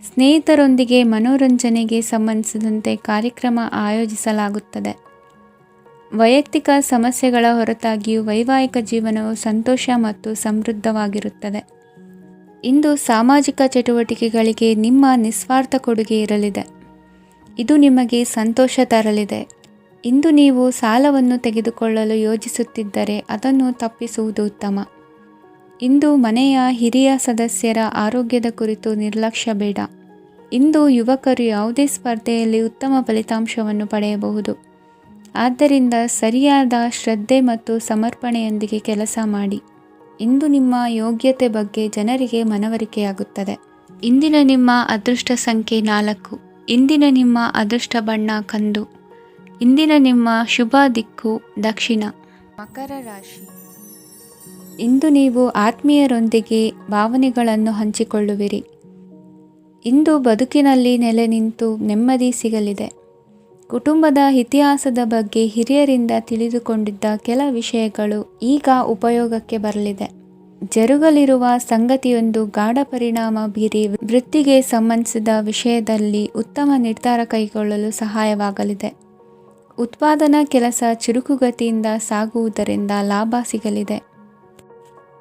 ಸ್ನೇಹಿತರೊಂದಿಗೆ ಮನೋರಂಜನೆಗೆ ಸಂಬಂಧಿಸಿದಂತೆ ಕಾರ್ಯಕ್ರಮ ಆಯೋಜಿಸಲಾಗುತ್ತದೆ. ವೈಯಕ್ತಿಕ ಸಮಸ್ಯೆಗಳ ಹೊರತಾಗಿಯೂ ವೈವಾಹಿಕ ಜೀವನವು ಸಂತೋಷ ಮತ್ತು ಸಮೃದ್ಧವಾಗಿರುತ್ತದೆ. ಇಂದು ಸಾಮಾಜಿಕ ಚಟುವಟಿಕೆಗಳಿಗೆ ನಿಮ್ಮ ನಿಸ್ವಾರ್ಥ ಕೊಡುಗೆ ಇರಲಿದೆ. ಇದು ನಿಮಗೆ ಸಂತೋಷ ತರಲಿದೆ. ಇಂದು ನೀವು ಸಾಲವನ್ನು ತೆಗೆದುಕೊಳ್ಳಲು ಯೋಜಿಸುತ್ತಿದ್ದರೆ ಅದನ್ನು ತಪ್ಪಿಸುವುದು ಉತ್ತಮ. ಇಂದು ಮನೆಯ ಹಿರಿಯ ಸದಸ್ಯರ ಆರೋಗ್ಯದ ಕುರಿತು ನಿರ್ಲಕ್ಷ್ಯ ಬೇಡ. ಇಂದು ಯುವಕರು ಯಾವುದೇ ಸ್ಪರ್ಧೆಯಲ್ಲಿ ಉತ್ತಮ ಫಲಿತಾಂಶವನ್ನು ಪಡೆಯಬಹುದು. ಆದ್ದರಿಂದ ಸರಿಯಾದ ಶ್ರದ್ಧೆ ಮತ್ತು ಸಮರ್ಪಣೆಯೊಂದಿಗೆ ಕೆಲಸ ಮಾಡಿ. ಇಂದು ನಿಮ್ಮ ಯೋಗ್ಯತೆ ಬಗ್ಗೆ ಜನರಿಗೆ ಮನವರಿಕೆಯಾಗುತ್ತದೆ. ಇಂದಿನ ನಿಮ್ಮ ಅದೃಷ್ಟ ಸಂಖ್ಯೆ 4. ಇಂದಿನ ನಿಮ್ಮ ಅದೃಷ್ಟ ಬಣ್ಣ ಕಂದು. ಇಂದಿನ ನಿಮ್ಮ ಶುಭ ದಿಕ್ಕು ದಕ್ಷಿಣ. ಮಕರ ರಾಶಿ. ಇಂದು ನೀವು ಆತ್ಮೀಯರೊಂದಿಗೆ ಭಾವನೆಗಳನ್ನು ಹಂಚಿಕೊಳ್ಳುವಿರಿ. ಇಂದು ಬದುಕಿನಲ್ಲಿ ನೆಲೆ ನಿಂತು ನೆಮ್ಮದಿ ಸಿಗಲಿದೆ. ಕುಟುಂಬದ ಇತಿಹಾಸದ ಬಗ್ಗೆ ಹಿರಿಯರಿಂದ ತಿಳಿದುಕೊಂಡಿದ್ದ ಕೆಲ ವಿಷಯಗಳು ಈಗ ಉಪಯೋಗಕ್ಕೆ ಬರಲಿದೆ. ಜರುಗಲಿರುವ ಸಂಗತಿಯೊಂದು ಗಾಢ ಪರಿಣಾಮ ಬೀರಿ ವೃತ್ತಿಗೆ ಸಂಬಂಧಿಸಿದ ವಿಷಯದಲ್ಲಿ ಉತ್ತಮ ನಿರ್ಧಾರ ಕೈಗೊಳ್ಳಲು ಸಹಾಯವಾಗಲಿದೆ. ಉತ್ಪಾದನಾ ಕೆಲಸ ಚುರುಕುಗತಿಯಿಂದ ಸಾಗುವುದರಿಂದ ಲಾಭ ಸಿಗಲಿದೆ.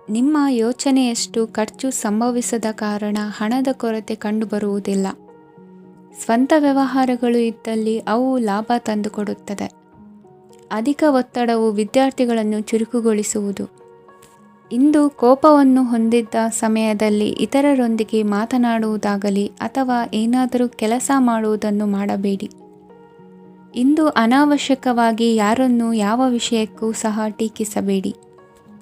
ನಿಮ್ಮ ಯೋಚನೆಯಷ್ಟು ಖರ್ಚು ಸಂಭವಿಸದ ಕಾರಣ ಹಣದ ಕೊರತೆ ಕಂಡುಬರುವುದಿಲ್ಲ. ಸ್ವಂತ ವ್ಯವಹಾರಗಳು ಇದ್ದಲ್ಲಿ ಅವು ಲಾಭ ತಂದುಕೊಡುತ್ತದೆ. ಅಧಿಕ ಒತ್ತಡವು ವಿದ್ಯಾರ್ಥಿಗಳನ್ನು ಚುರುಕುಗೊಳಿಸುವುದು. ಇಂದು ಕೋಪವನ್ನು ಹೊಂದಿದ್ದ ಸಮಯದಲ್ಲಿ ಇತರರೊಂದಿಗೆ ಮಾತನಾಡುವುದಾಗಲಿ ಅಥವಾ ಏನಾದರೂ ಕೆಲಸ ಮಾಡುವುದನ್ನು ಮಾಡಬೇಡಿ. ಇಂದು ಅನಾವಶ್ಯಕವಾಗಿ ಯಾರನ್ನೂ ಯಾವ ವಿಷಯಕ್ಕೂ ಸಹ ಟೀಕಿಸಬೇಡಿ.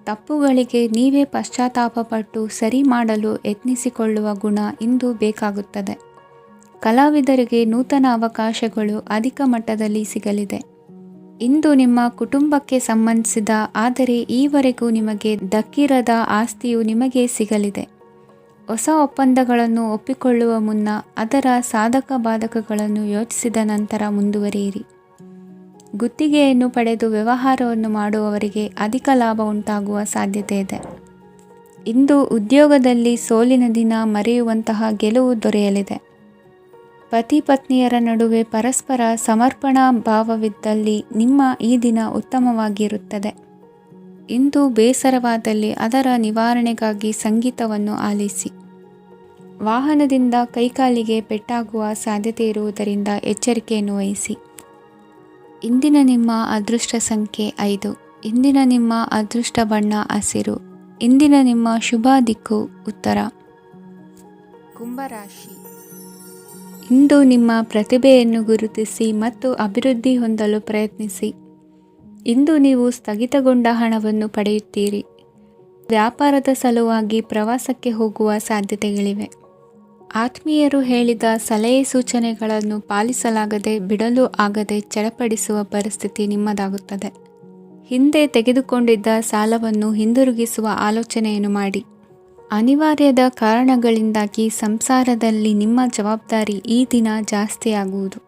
ತಪ್ಪುಗಳಿಗೆ ನೀವೇ ಪಶ್ಚಾತ್ತಾಪಪಟ್ಟು ಸರಿ ಮಾಡಲು ಯತ್ನಿಸಿಕೊಳ್ಳುವ ಗುಣ ಇಂದು ಬೇಕಾಗುತ್ತದೆ. ಕಲಾವಿದರಿಗೆ ನೂತನ ಅವಕಾಶಗಳು ಅಧಿಕ ಮಟ್ಟದಲ್ಲಿ ಸಿಗಲಿದೆ. ಇಂದು ನಿಮ್ಮ ಕುಟುಂಬಕ್ಕೆ ಸಂಬಂಧಿಸಿದ ಆದರೆ ಈವರೆಗೂ ನಿಮಗೆ ದಕ್ಕಿರದ ಆಸ್ತಿಯು ನಿಮಗೆ ಸಿಗಲಿದೆ. ಹೊಸ ಒಪ್ಪಂದಗಳನ್ನು ಒಪ್ಪಿಕೊಳ್ಳುವ ಮುನ್ನ ಅದರ ಸಾಧಕ ಬಾಧಕಗಳನ್ನು ಯೋಚಿಸಿದ ನಂತರ ಮುಂದುವರಿಯಿರಿ. ಗುತ್ತಿಗೆಯನ್ನು ಪಡೆದು ವ್ಯವಹಾರವನ್ನು ಮಾಡುವವರಿಗೆ ಅಧಿಕ ಲಾಭ ಉಂಟಾಗುವ ಸಾಧ್ಯತೆ ಇದೆ. ಇಂದು ಉದ್ಯೋಗದಲ್ಲಿ ಸೋಲಿನ ದಿನ ಮರೆಯುವಂತಹ ಗೆಲುವು ದೊರೆಯಲಿದೆ. ಪತಿ ಪತ್ನಿಯರ ನಡುವೆ ಪರಸ್ಪರ ಸಮರ್ಪಣಾ ಭಾವವಿದ್ದಲ್ಲಿ ನಿಮ್ಮ ಈ ದಿನ ಉತ್ತಮವಾಗಿರುತ್ತದೆ. ಇಂದು ಬೇಸರವಾದಲ್ಲಿ ಅದರ ನಿವಾರಣೆಗಾಗಿ ಸಂಗೀತವನ್ನು ಆಲಿಸಿ. ವಾಹನದಿಂದ ಕೈಕಾಲಿಗೆ ಪೆಟ್ಟಾಗುವ ಸಾಧ್ಯತೆ ಇರುವುದರಿಂದ ಎಚ್ಚರಿಕೆಯನ್ನು ವಹಿಸಿ. ಇಂದಿನ ನಿಮ್ಮ ಅದೃಷ್ಟ ಸಂಖ್ಯೆ 5. ಇಂದಿನ ನಿಮ್ಮ ಅದೃಷ್ಟ ಬಣ್ಣ ಹಸಿರು. ಇಂದಿನ ನಿಮ್ಮ ಶುಭ ದಿಕ್ಕು ಉತ್ತರ. ಕುಂಭರಾಶಿ. ಇಂದು ನಿಮ್ಮ ಪ್ರತಿಭೆಯನ್ನು ಗುರುತಿಸಿ ಮತ್ತು ಅಭಿವೃದ್ಧಿ ಹೊಂದಲು ಪ್ರಯತ್ನಿಸಿ. ಇಂದು ನೀವು ಸ್ಥಗಿತಗೊಂಡ ಹಣವನ್ನು ಪಡೆಯುತ್ತೀರಿ. ವ್ಯಾಪಾರದ ಸಲುವಾಗಿ ಪ್ರವಾಸಕ್ಕೆ ಹೋಗುವ ಸಾಧ್ಯತೆಗಳಿವೆ. ಆತ್ಮೀಯರು ಹೇಳಿದ ಸಲಹೆ ಸೂಚನೆಗಳನ್ನು ಪಾಲಿಸಲಾಗದೆ ಬಿಡಲು ಆಗದೆ ಚಡಪಡಿಸುವ ಪರಿಸ್ಥಿತಿ ನಿಮ್ಮದಾಗುತ್ತದೆ. ಹಿಂದೆ ತೆಗೆದುಕೊಂಡಿದ್ದ ಸಾಲವನ್ನು ಹಿಂದಿರುಗಿಸುವ ಆಲೋಚನೆಯನ್ನು ಮಾಡಿ. ಅನಿವಾರ್ಯದ ಕಾರಣಗಳಿಂದಾಗಿ ಸಂಸಾರದಲ್ಲಿ ನಿಮ್ಮ ಜವಾಬ್ದಾರಿ ಈ ದಿನ ಜಾಸ್ತಿಯಾಗುವುದು.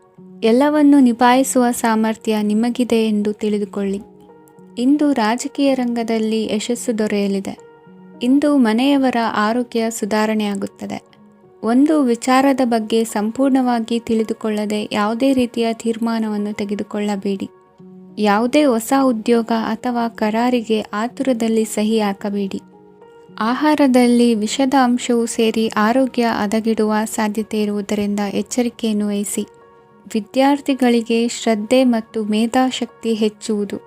ಎಲ್ಲವನ್ನು ನಿಭಾಯಿಸುವ ಸಾಮರ್ಥ್ಯ ನಿಮಗಿದೆ ಎಂದು ತಿಳಿದುಕೊಳ್ಳಿ. ಇಂದು ರಾಜಕೀಯ ರಂಗದಲ್ಲಿ ಯಶಸ್ಸು ದೊರೆಯಲಿದೆ. ಇಂದು ಮನೆಯವರ ಆರೋಗ್ಯ ಸುಧಾರಣೆಯಾಗುತ್ತದೆ. ಒಂದು ವಿಚಾರದ ಬಗ್ಗೆ ಸಂಪೂರ್ಣವಾಗಿ ತಿಳಿದುಕೊಳ್ಳದೆ ಯಾವುದೇ ರೀತಿಯ ತೀರ್ಮಾನವನ್ನು ತೆಗೆದುಕೊಳ್ಳಬೇಡಿ. ಯಾವುದೇ ಹೊಸ ಉದ್ಯೋಗ ಅಥವಾ ಕರಾರಿಗೆ ಆತುರದಲ್ಲಿ ಸಹಿ ಹಾಕಬೇಡಿ. ಆಹಾರದಲ್ಲಿ ವಿಷದ ಅಂಶವು ಸೇರಿ ಆರೋಗ್ಯ ಹದಗೆಡುವ ಸಾಧ್ಯತೆ ಇರುವುದರಿಂದ ಎಚ್ಚರಿಕೆಯನ್ನು ವಹಿಸಿ. ವಿದ್ಯಾರ್ಥಿಗಳಿಗೆ ಶ್ರದ್ಧೆ ಮತ್ತು ಮೇಧಾಶಕ್ತಿ ಹೆಚ್ಚುವುದು.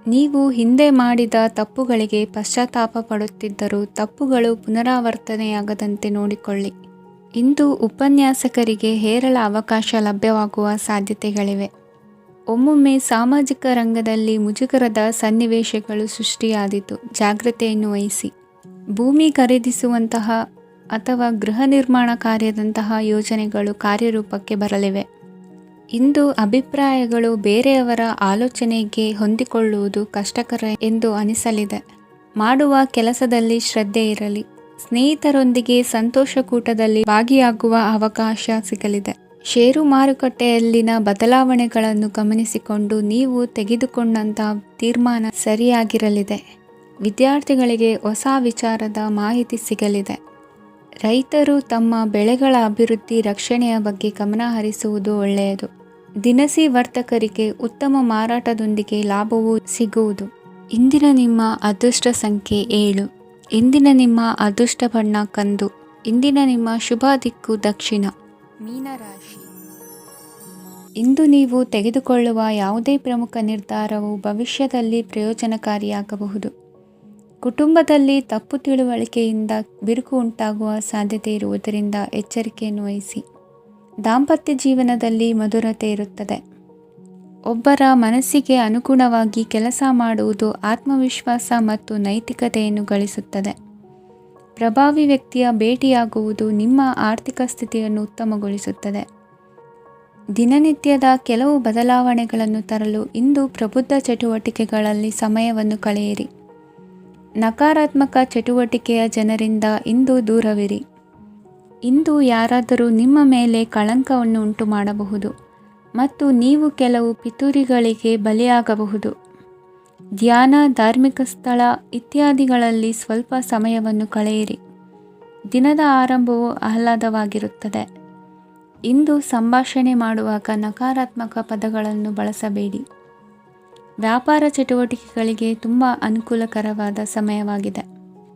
ನೀವು ಹಿಂದೆ ಮಾಡಿದ ತಪ್ಪುಗಳಿಗೆ ಪಶ್ಚಾತ್ತಾಪ ಪಡುತ್ತಿದ್ದರೂ ತಪ್ಪುಗಳು ಪುನರಾವರ್ತನೆಯಾಗದಂತೆ ನೋಡಿಕೊಳ್ಳಿ. ಇಂದು ಉಪನ್ಯಾಸಕರಿಗೆ ಹೇರಳ ಅವಕಾಶ ಲಭ್ಯವಾಗುವ ಸಾಧ್ಯತೆಗಳಿವೆ. ಒಮ್ಮೊಮ್ಮೆ ಸಾಮಾಜಿಕ ರಂಗದಲ್ಲಿ ಮುಜುಗರದ ಸನ್ನಿವೇಶಗಳು ಸೃಷ್ಟಿಯಾದೀತು. ಜಾಗ್ರತೆಯನ್ನು ವಹಿಸಿ. ಭೂಮಿ ಖರೀದಿಸುವಂತಹ ಅಥವಾ ಗೃಹ ನಿರ್ಮಾಣ ಕಾರ್ಯದಂತಹ ಯೋಜನೆಗಳು ಕಾರ್ಯರೂಪಕ್ಕೆ ಬರಲಿವೆ. ಇಂದು ಅಭಿಪ್ರಾಯಗಳು ಬೇರೆಯವರ ಆಲೋಚನೆಗೆ ಹೊಂದಿಕೊಳ್ಳುವುದು ಕಷ್ಟಕರ ಎಂದು ಅನಿಸಲಿದೆ. ಮಾಡುವ ಕೆಲಸದಲ್ಲಿ ಶ್ರದ್ಧೆ ಇರಲಿ. ಸ್ನೇಹಿತರೊಂದಿಗೆ ಸಂತೋಷಕೂಟದಲ್ಲಿ ಭಾಗಿಯಾಗುವ ಅವಕಾಶ ಸಿಗಲಿದೆ. ಷೇರು ಮಾರುಕಟ್ಟೆಯಲ್ಲಿನ ಬದಲಾವಣೆಗಳನ್ನು ಗಮನಿಸಿಕೊಂಡು ನೀವು ತೆಗೆದುಕೊಂಡಂತಹ ತೀರ್ಮಾನ ಸರಿಯಾಗಿರಲಿದೆ. ವಿದ್ಯಾರ್ಥಿಗಳಿಗೆ ಹೊಸ ವಿಚಾರದ ಮಾಹಿತಿ ಸಿಗಲಿದೆ. ರೈತರು ತಮ್ಮ ಬೆಳೆಗಳ ಅಭಿವೃದ್ಧಿ ರಕ್ಷಣೆಯ ಬಗ್ಗೆ ಗಮನ ಹರಿಸುವುದು ಒಳ್ಳೆಯದು. ದಿನಸಿ ವರ್ತಕರಿಗೆ ಉತ್ತಮ ಮಾರಾಟದೊಂದಿಗೆ ಲಾಭವೂ ಸಿಗುವುದು. ಇಂದಿನ ನಿಮ್ಮ ಅದೃಷ್ಟ ಸಂಖ್ಯೆ 7. ಇಂದಿನ ನಿಮ್ಮ ಅದೃಷ್ಟ ಬಣ್ಣ ಕಂದು. ಇಂದಿನ ನಿಮ್ಮ ಶುಭ ದಿಕ್ಕು ದಕ್ಷಿಣ. ಮೀನರಾಶಿ. ಇಂದು ನೀವು ತೆಗೆದುಕೊಳ್ಳುವ ಯಾವುದೇ ಪ್ರಮುಖ ನಿರ್ಧಾರವು ಭವಿಷ್ಯದಲ್ಲಿ ಪ್ರಯೋಜನಕಾರಿಯಾಗಬಹುದು. ಕುಟುಂಬದಲ್ಲಿ ತಪ್ಪು ತಿಳುವಳಿಕೆಯಿಂದ ಬಿರುಕು ಉಂಟಾಗುವ ಸಾಧ್ಯತೆ ಇರುವುದರಿಂದ ಎಚ್ಚರಿಕೆಯನ್ನು ವಹಿಸಿ. ದಾಂಪತ್ಯ ಜೀವನದಲ್ಲಿ ಮಧುರತೆ ಇರುತ್ತದೆ. ಒಬ್ಬರ ಮನಸ್ಸಿಗೆ ಅನುಗುಣವಾಗಿ ಕೆಲಸ ಮಾಡುವುದು ಆತ್ಮವಿಶ್ವಾಸ ಮತ್ತು ನೈತಿಕತೆಯನ್ನು ಗಳಿಸುತ್ತದೆ. ಪ್ರಭಾವಿ ವ್ಯಕ್ತಿಯ ಭೇಟಿಯಾಗುವುದು ನಿಮ್ಮ ಆರ್ಥಿಕ ಸ್ಥಿತಿಯನ್ನು ಉತ್ತಮಗೊಳಿಸುತ್ತದೆ. ದಿನನಿತ್ಯದ ಕೆಲವು ಬದಲಾವಣೆಗಳನ್ನು ತರಲು ಇಂದು ಪ್ರಬುದ್ಧ ಚಟುವಟಿಕೆಗಳಲ್ಲಿ ಸಮಯವನ್ನು ಕಳೆಯಿರಿ. ನಕಾರಾತ್ಮಕ ಚಟುವಟಿಕೆಯ ಜನರಿಂದ ಇಂದು ದೂರವಿರಿ. ಇಂದು ಯಾರಾದರೂ ನಿಮ್ಮ ಮೇಲೆ ಕಳಂಕವನ್ನು ಉಂಟು ಮಾಡಬಹುದು ಮತ್ತು ನೀವು ಕೆಲವು ಪಿತೂರಿಗಳಿಗೆ ಬಲಿಯಾಗಬಹುದು. ಧ್ಯಾನ, ಧಾರ್ಮಿಕ ಸ್ಥಳ ಇತ್ಯಾದಿಗಳಲ್ಲಿ ಸ್ವಲ್ಪ ಸಮಯವನ್ನು ಕಳೆಯಿರಿ. ದಿನದ ಆರಂಭವು ಆಹ್ಲಾದವಾಗಿರುತ್ತದೆ. ಇಂದು ಸಂಭಾಷಣೆ ಮಾಡುವಾಗ ನಕಾರಾತ್ಮಕ ಪದಗಳನ್ನು ಬಳಸಬೇಡಿ. ವ್ಯಾಪಾರ ಚಟುವಟಿಕೆಗಳಿಗೆ ತುಂಬ ಅನುಕೂಲಕರವಾದ ಸಮಯವಾಗಿದೆ.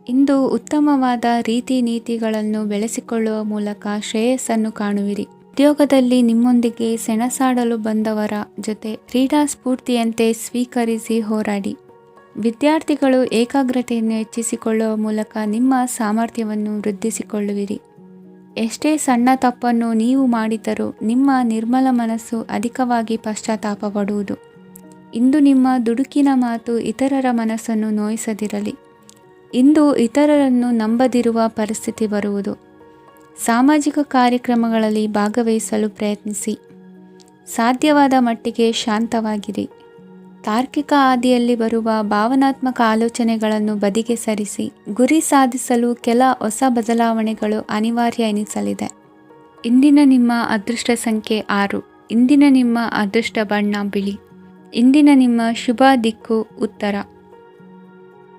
ಇಂದು ಉತ್ತಮವಾದ ರೀತಿ ನೀತಿಗಳನ್ನು ಬೆಳೆಸಿಕೊಳ್ಳುವ ಮೂಲಕ ಶ್ರೇಯಸ್ಸನ್ನು ಕಾಣುವಿರಿ. ಉದ್ಯೋಗದಲ್ಲಿ ನಿಮ್ಮೊಂದಿಗೆ ಸೆಣಸಾಡಲು ಬಂದವರ ಜೊತೆ ಕ್ರೀಡಾ ಸ್ಫೂರ್ತಿಯಂತೆ ಸ್ವೀಕರಿಸಿ ಹೋರಾಡಿ. ವಿದ್ಯಾರ್ಥಿಗಳು ಏಕಾಗ್ರತೆಯನ್ನು ಹೆಚ್ಚಿಸಿಕೊಳ್ಳುವ ಮೂಲಕ ನಿಮ್ಮ ಸಾಮರ್ಥ್ಯವನ್ನು ವೃದ್ಧಿಸಿಕೊಳ್ಳುವಿರಿ. ಎಷ್ಟೇ ಸಣ್ಣ ತಪ್ಪನ್ನು ನೀವು ಮಾಡಿದರೂ ನಿಮ್ಮ ನಿರ್ಮಲ ಮನಸ್ಸು ಅಧಿಕವಾಗಿ ಪಶ್ಚಾತ್ತಾಪ ಪಡುವುದು. ಇಂದು ನಿಮ್ಮ ದುಡುಕಿನ ಮಾತು ಇತರರ ಮನಸ್ಸನ್ನು ನೋಯಿಸದಿರಲಿ. ಇಂದು ಇತರರನ್ನು ನಂಬದಿರುವ ಪರಿಸ್ಥಿತಿ ಬರುವುದು. ಸಾಮಾಜಿಕ ಕಾರ್ಯಕ್ರಮಗಳಲ್ಲಿ ಭಾಗವಹಿಸಲು ಪ್ರಯತ್ನಿಸಿ. ಸಾಧ್ಯವಾದ ಮಟ್ಟಿಗೆ ಶಾಂತವಾಗಿರಿ. ತಾರ್ಕಿಕ ಹಾದಿಯಲ್ಲಿ ಬರುವ ಭಾವನಾತ್ಮಕ ಆಲೋಚನೆಗಳನ್ನು ಬದಿಗೆ ಸರಿಸಿ ಗುರಿ ಸಾಧಿಸಲು ಕೆಲ ಹೊಸ ಬದಲಾವಣೆಗಳು ಅನಿವಾರ್ಯ ಎನಿಸಲಿದೆ. ಇಂದಿನ ನಿಮ್ಮ ಅದೃಷ್ಟ ಸಂಖ್ಯೆ 6. ಇಂದಿನ ನಿಮ್ಮ ಅದೃಷ್ಟ ಬಣ್ಣ ಬಿಳಿ. ಇಂದಿನ ನಿಮ್ಮ ಶುಭ ದಿಕ್ಕು ಉತ್ತರ.